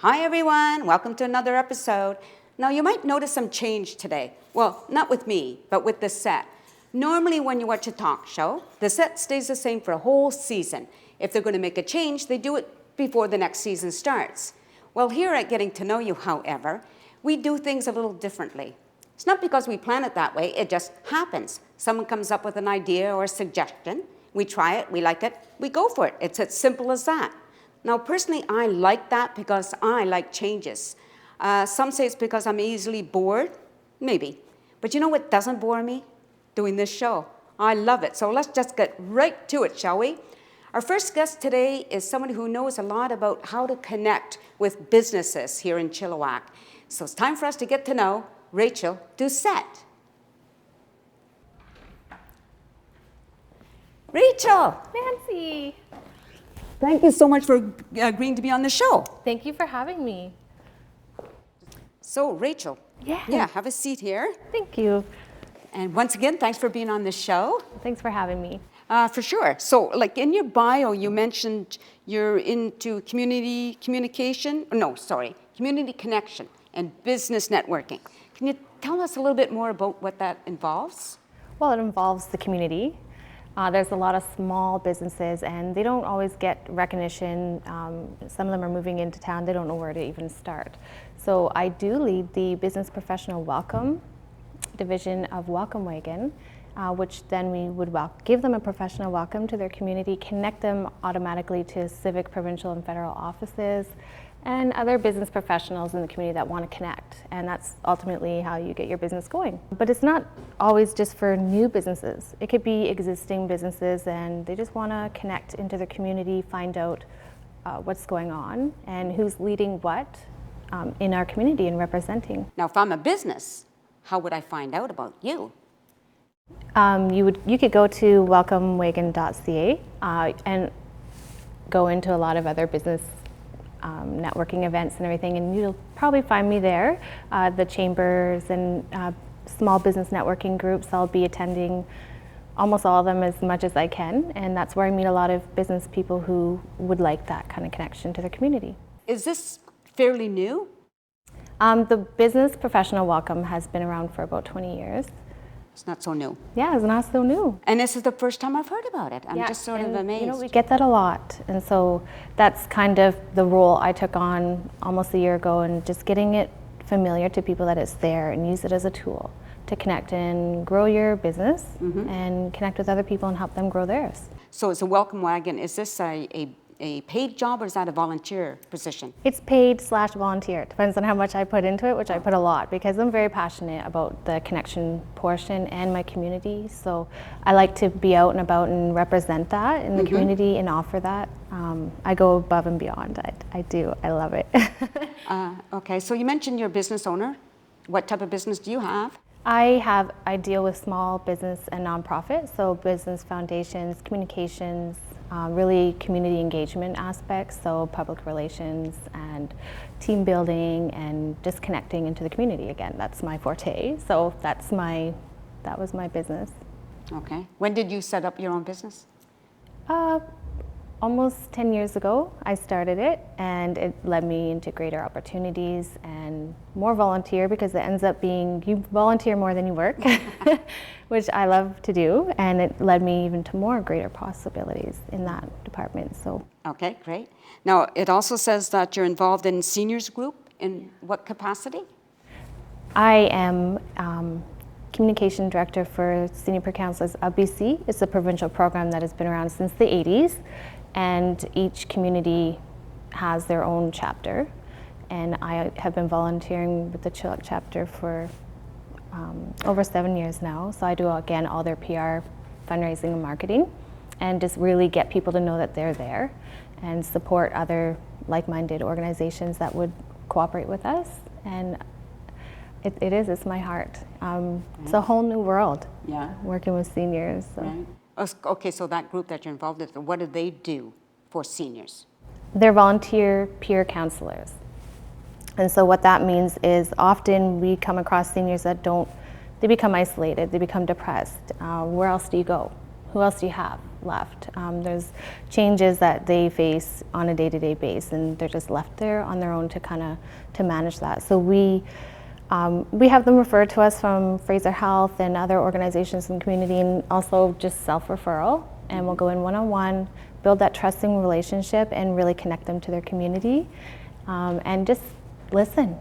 Hi everyone, welcome to another episode. Now you might notice some change today. Well, not with me, but with the set. Normally when you watch a talk show, the set stays the same for a whole season. If they're going to make a change, they do it before the next season starts. Well, here at Getting to Know You, however, we do things a little differently. It's not because we plan it that way, it just happens. Someone comes up with an idea or a suggestion, we try it, we like it, we go for it. It's as simple as that. Now, personally, I like that because I like changes. Some say it's because I'm easily bored, maybe. But you know what doesn't bore me? Doing this show. I love it. So let's just get right to it, shall we? Our first guest today is someone who knows a lot about how to connect with businesses here in Chilliwack. So it's time for us to get to know Rachel Doucette. Rachel! Nancy! Thank you so much for agreeing to be on the show. Thank you for having me. So, Rachel. Yeah, have a seat here. Thank you. And once again, thanks for being on the show. Thanks for having me. For sure. So, like in your bio, you mentioned you're into community connection and business networking. Can you tell us a little bit more about what that involves? Well, it involves the community. There's a lot of small businesses and they don't always get recognition. Some of them are moving into town, they don't know where to even start. So I do lead the Business Professional Welcome division of Welcome Wagon, which then we would give them a professional welcome to their community, connect them automatically to civic, provincial, and federal offices, and other business professionals in the community that want to connect. And that's ultimately how you get your business going. But it's not always just for new businesses. It could be existing businesses and they just want to connect into the community, find out what's going on and who's leading what in our community and representing. Now, if I'm a business, how would I find out about you? You could go to welcomewagon.ca and go into a lot of other business networking events and everything, and you'll probably find me there. The chambers and small business networking groups, I'll be attending almost all of them as much as I can, and that's where I meet a lot of business people who would like that kind of connection to their community. Is this fairly new? The Business Professional Welcome has been around for about 20 years. It's not so new. Yeah, it's not so new. And this is the first time I've heard about it. I'm just sort of amazed. You know, we get that a lot. And so that's kind of the role I took on almost a year ago, and just getting it familiar to people that it's there and use it as a tool to connect and grow your business and connect with other people and help them grow theirs. So it's a Welcome Wagon. Is this a paid job or is that a volunteer position? It's paid/volunteer. It depends on how much I put into it, which I put a lot because I'm very passionate about the connection portion and my community. So I like to be out and about and represent that in the community and offer that. I go above and beyond. I do. I love it. Okay, so you mentioned you're a business owner. What type of business do you have? I deal with small business and nonprofit, so business foundations, communications, really community engagement aspects, so public relations and team building and just connecting into the community. Again, that's my forte. So that was my business. Okay. When did you set up your own business? Almost 10 years ago, I started it, and it led me into greater opportunities and more volunteer, because it ends up being you volunteer more than you work, which I love to do, and it led me even to more greater possibilities in that department. So. Okay, great. Now, it also says that you're involved in seniors group. In what capacity? I am Communication Director for Senior Peer Councillors of BC. It's a provincial program that has been around since the 80s. And each community has their own chapter. And I have been volunteering with the Chilliwack chapter for over 7 years now. So I do, again, all their PR, fundraising, and marketing, and just really get people to know that they're there and support other like-minded organizations that would cooperate with us. And it's my heart. It's a whole new world, working with seniors. So. Right. Okay, so that group that you're involved with, what do they do for seniors? They're volunteer peer counselors. And so what that means is often we come across seniors that they become isolated, they become depressed. Where else do you go? who else do you have left? There's changes that they face on a day-to-day basis, and they're just left there on their own to kind of to manage that. So we have them referred to us from Fraser Health and other organizations in the community, and also just self-referral. And we'll go in one-on-one, build that trusting relationship, and really connect them to their community, and just listen.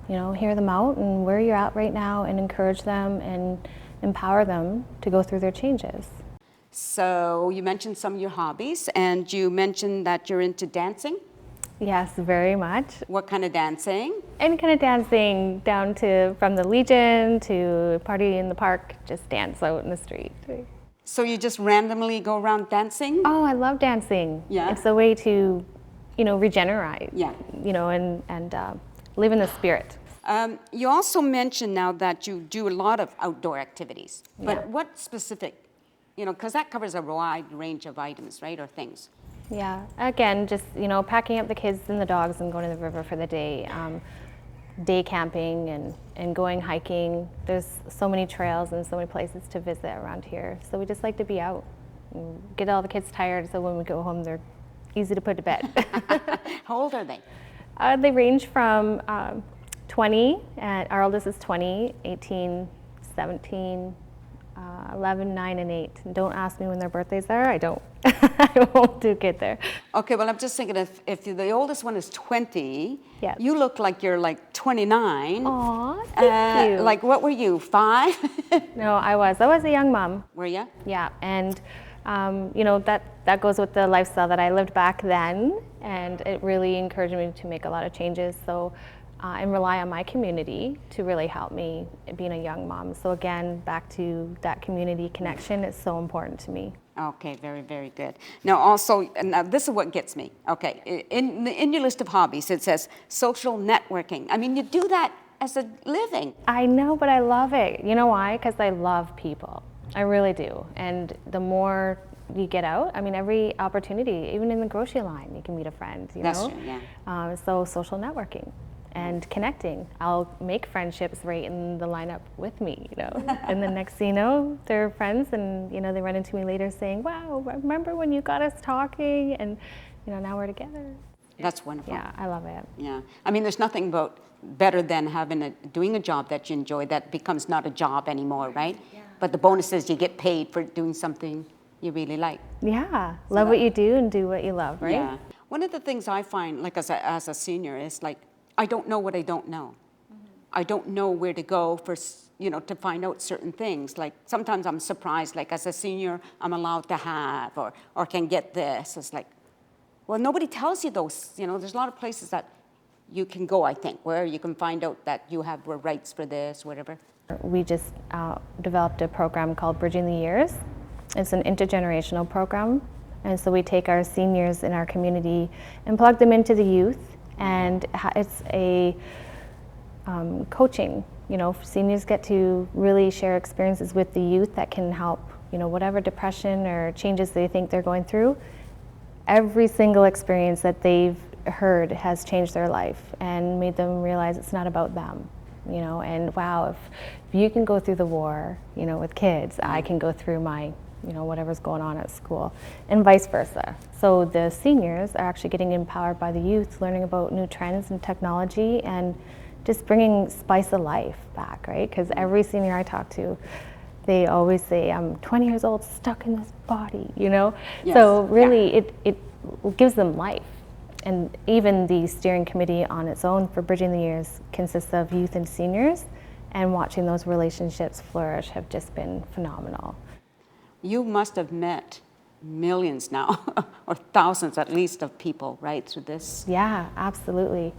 Hear them out and where you're at right now, and encourage them and empower them to go through their changes. So you mentioned some of your hobbies, and you mentioned that you're into dancing. Yes, very much. What kind of dancing? Any kind of dancing, down to from the Legion to party in the park, just dance out in the street. So you just randomly go around dancing? Oh, I love dancing. Yeah. It's a way to, regenerate. Yeah. And live in the spirit. You also mentioned now that you do a lot of outdoor activities. But Yeah. what specific? Because that covers a wide range of items, right, or things. Yeah. Again, just packing up the kids and the dogs and going to the river for the day. Day camping and going hiking. There's so many trails and so many places to visit around here. So we just like to be out and get all the kids tired, so when we go home they're easy to put to bed. How old are they? They range from 20, our oldest is 20, 18, 17, 11, 9, and 8. And don't ask me when their birthdays are. I don't. I won't get there. Okay, well, I'm just thinking if the oldest one is 20, Yes. you look like you're like 29. Aw, thank you. Like, what were you, 5? No, I was a young mom. Were you? Yeah, and that goes with the lifestyle that I lived back then, and it really encouraged me to make a lot of changes. So, and rely on my community to really help me being a young mom. So again, back to that community connection is so important to me. Okay, very, very good. Now this is what gets me. Okay, in your list of hobbies, it says social networking. I mean, you do that as a living. I know, but I love it. You know why? Because I love people. I really do. And the more you get out, I mean, every opportunity, even in the grocery line, you can meet a friend, That's true, yeah. So social networking and connecting. I'll make friendships right in the lineup with me, and the next thing you know, they're friends, and they run into me later saying, wow, remember when you got us talking, and now we're together. That's wonderful. Yeah, I love it. Yeah, I mean, there's nothing better than doing a job that you enjoy that becomes not a job anymore, right? Yeah. But the bonus is you get paid for doing something you really like. Yeah, love what you do and do what you love, right? Yeah. One of the things I find, like as a senior, is like, I don't know what I don't know. Mm-hmm. I don't know where to go for, to find out certain things. Like sometimes I'm surprised, like as a senior, I'm allowed to have or can get this. It's like, well, nobody tells you those. There's a lot of places that you can go, I think, where you can find out that you have rights for this, whatever. We just developed a program called Bridging the Years. It's an intergenerational program. And so we take our seniors in our community and plug them into the youth. And it's a coaching, seniors get to really share experiences with the youth that can help, whatever depression or changes they think they're going through. Every single experience that they've heard has changed their life and made them realize it's not about them, and wow, if you can go through the war, with kids, I can go through my whatever's going on at school, and vice versa. So the seniors are actually getting empowered by the youth, learning about new trends and technology, and just bringing spice of life back, right? Because every senior I talk to, they always say, I'm 20 years old, stuck in this body, Yes. So really, it gives them life. And even the steering committee on its own for Bridging the Years consists of youth and seniors, and watching those relationships flourish have just been phenomenal. You must have met millions now, or thousands at least of people, right, through this? Yeah, absolutely.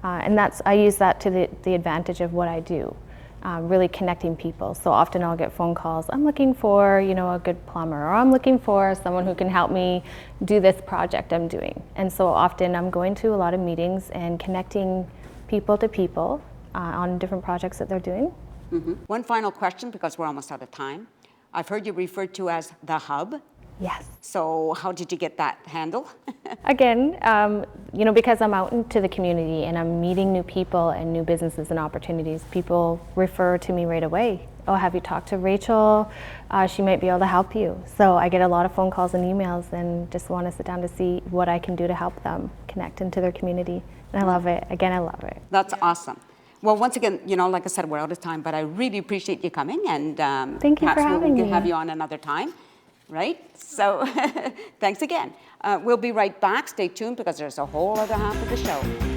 And I use that to the advantage of what I do, really connecting people. So often I'll get phone calls, I'm looking for, a good plumber, or I'm looking for someone who can help me do this project I'm doing. And so often I'm going to a lot of meetings and connecting people to people on different projects that they're doing. Mm-hmm. One final question, because we're almost out of time. I've heard you referred to as the hub. Yes. So how did you get that handle? Again, because I'm out into the community and I'm meeting new people and new businesses and opportunities, people refer to me right away. oh, have you talked to Rachel? She might be able to help you. So I get a lot of phone calls and emails and just want to sit down to see what I can do to help them connect into their community. And I love it. Again, I love it. That's awesome. Well, once again, like I said, we're out of time, but I really appreciate you coming, and Thank you for perhaps having we'll me. have you on another time, right? So thanks again. We'll be right back. Stay tuned because there's a whole other half of the show.